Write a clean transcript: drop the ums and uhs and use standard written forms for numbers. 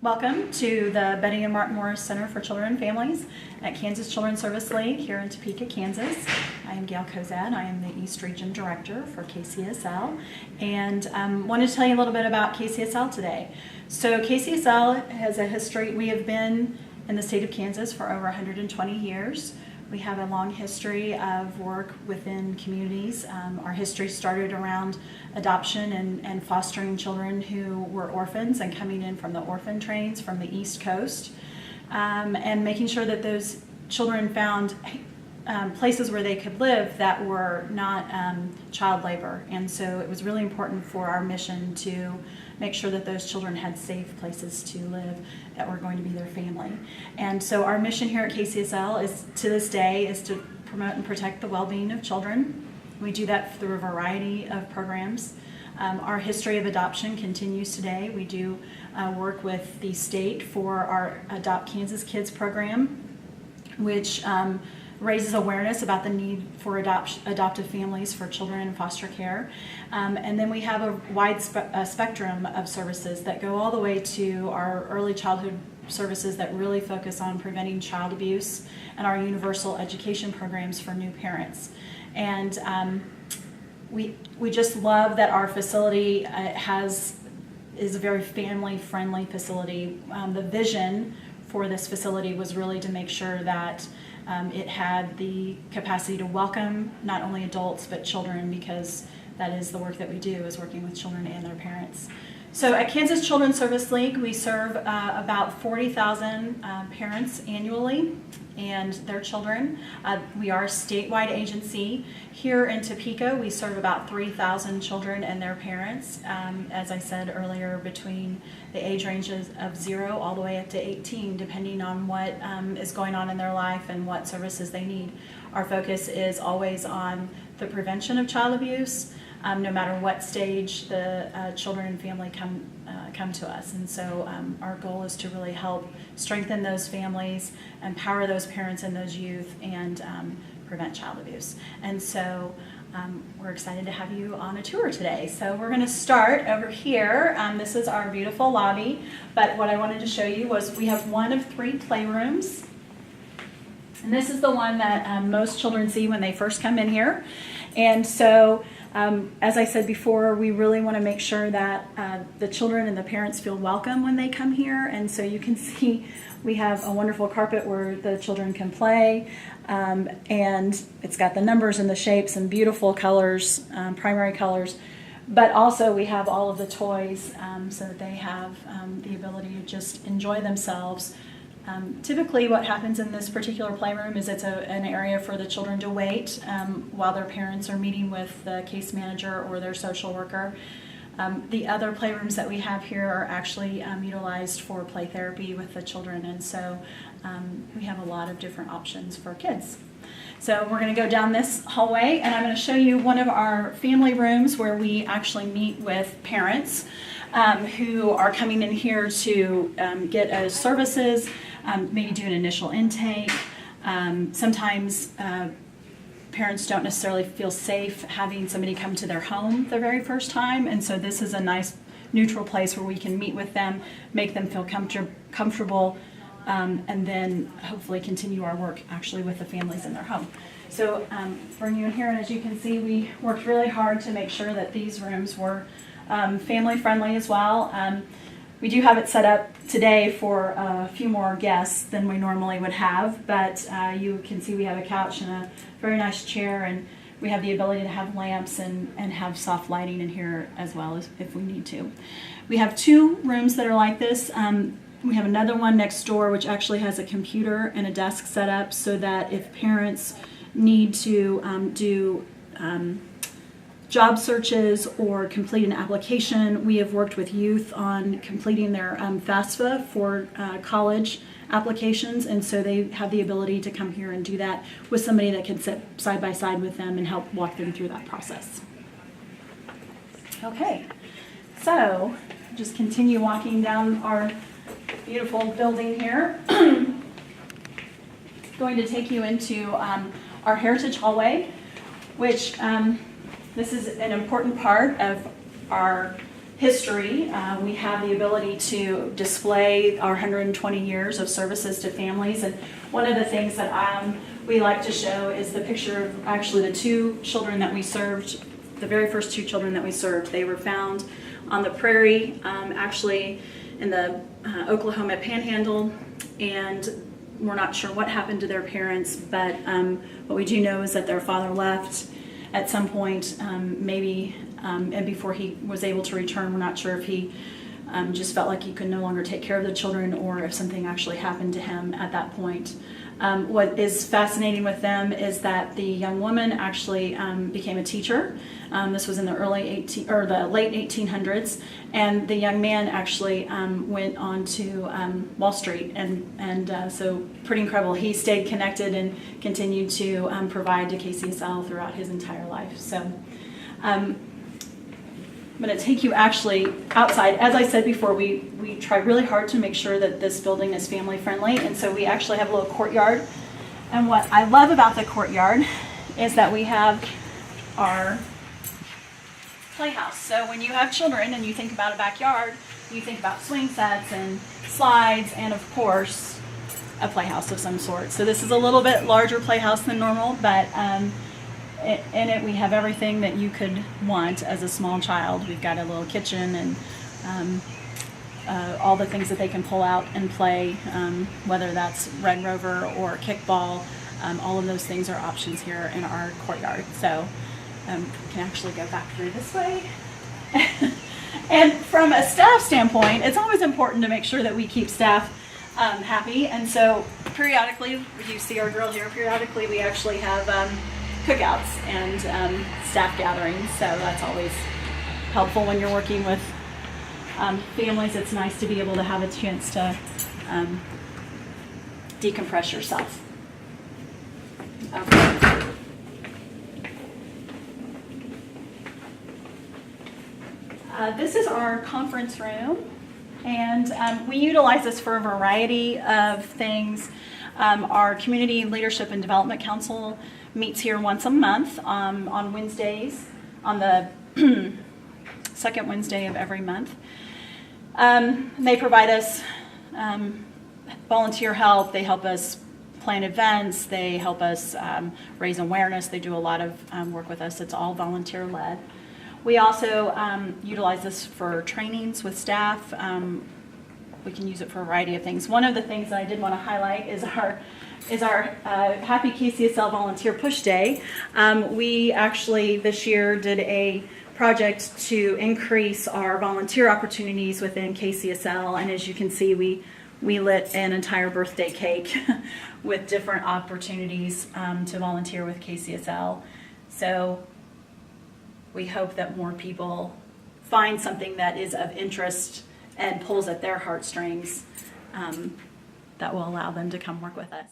Welcome to the Betty and Martin Morris Center for Children and Families at Kansas Children's Service League here in Topeka, Kansas. I am Gail Kozad. I am the East Region Director for KCSL, and wanted to tell you a little bit about KCSL today. So KCSL has a history. We have been in the state of Kansas for over 120 years. We have a long history of work within communities. Our history started around adoption and fostering children who were orphans and coming in from the orphan trains from the East Coast, and making sure that those children found places where they could live that were not child labor. And so it was really important for our mission to make sure that those children had safe places to live that were going to be their family. And so our mission here at KCSL is, to this day, is to promote and protect the well-being of children. We do that through a variety of programs. Our history of adoption continues today. We do work with the state for our Adopt Kansas Kids program, which raises awareness about the need for adoptive families for children in foster care. And then we have a wide spectrum of services that go all the way to our early childhood services that really focus on preventing child abuse, and our universal education programs for new parents. And we just love that our facility is a very family-friendly facility. The vision for this facility was really to make sure that it had the capacity to welcome not only adults but children, because that is the work that we do, is working with children and their parents. So at Kansas Children's Service League, we serve about 40,000 parents annually and their children. We are a statewide agency. Here in Topeka, we serve about 3,000 children and their parents, as I said earlier, between the age ranges of 0 all the way up to 18, depending on what is going on in their life and what services they need. Our focus is always on the prevention of child abuse, no matter what stage the children and family come to us. And so our goal is to really help strengthen those families, empower those parents and those youth, and prevent child abuse. And so we're excited to have you on a tour today. So we're going to start over here. This is our beautiful lobby, but what I wanted to show you was we have one of 3 playrooms. And this is the one that most children see when they first come in here. And so as I said before, we really want to make sure that the children and the parents feel welcome when they come here. And so you can see we have a wonderful carpet where the children can play, and it's got the numbers and the shapes and beautiful colors, primary colors. But also we have all of the toys so that they have the ability to just enjoy themselves. Typically what happens in this particular playroom is it's an area for the children to wait while their parents are meeting with the case manager or their social worker. The other playrooms that we have here are actually utilized for play therapy with the children, and so we have a lot of different options for kids. So we're going to go down this hallway, and I'm going to show you one of our family rooms where we actually meet with parents who are coming in here to get services, maybe do an initial intake. Sometimes parents don't necessarily feel safe having somebody come to their home the very first time, and so this is a nice neutral place where we can meet with them, make them feel comfortable, and then hopefully continue our work actually with the families in their home. So bring you in here, and as you can see, we worked really hard to make sure that these rooms were family friendly as well. We do have it set up today for a few more guests than we normally would have, but you can see we have a couch and a very nice chair, and we have the ability to have lamps and have soft lighting in here as well if we need to. We have 2 rooms that are like this. We have another one next door which actually has a computer and a desk set up so that if parents need to do job searches or complete an application. We have worked with youth on completing their FAFSA for college applications, and so they have the ability to come here and do that with somebody that can sit side by side with them and help walk them through that process. Okay, so just continue walking down our beautiful building here. Going to take you into our Heritage Hallway, which this is an important part of our history. We have the ability to display our 120 years of services to families, and one of the things that we like to show is the picture of actually the two children that we served, the very first two children that we served. They were found on the prairie, actually in the Oklahoma Panhandle, and we're not sure what happened to their parents, but what we do know is that their father left at some point, maybe, and before he was able to return. We're not sure if he just felt like he could no longer take care of the children, or if something actually happened to him at that point. What is fascinating with them is that the young woman actually became a teacher. This was in the late 1800s, and the young man actually went on to Wall Street, and so pretty incredible. He stayed connected and continued to provide to KCSL throughout his entire life. So I'm going to take you actually outside. As I said before, we try really hard to make sure that this building is family friendly, and so we actually have a little courtyard. And what I love about the courtyard is that we have our playhouse. So when you have children and you think about a backyard, you think about swing sets and slides, and of course a playhouse of some sort. So this is a little bit larger playhouse than normal, but in it we have everything that you could want as a small child. We've got a little kitchen and all the things that they can pull out and play, whether that's Red Rover or kickball. All of those things are options here in our courtyard. So we can actually go back through this way. And from a staff standpoint, it's always important to make sure that we keep staff happy. And so periodically, you see our girl here, periodically we actually have cookouts and staff gatherings. So that's always helpful when you're working with families. It's nice to be able to have a chance to decompress yourself. Okay. This is our conference room, and we utilize this for a variety of things. Our Community Leadership and Development Council meets here once a month on Wednesdays, on the second Wednesday of every month. They provide us volunteer help. They help us plan events. They help us raise awareness. They do a lot of work with us. It's all volunteer-led. We also utilize this for trainings with staff. We can use it for a variety of things. One of the things that I did want to highlight is our Happy KCSL Volunteer Push Day. We actually this year did a project to increase our volunteer opportunities within KCSL, and as you can see, we lit an entire birthday cake with different opportunities to volunteer with KCSL. So we hope that more people find something that is of interest and pulls at their heartstrings that will allow them to come work with us.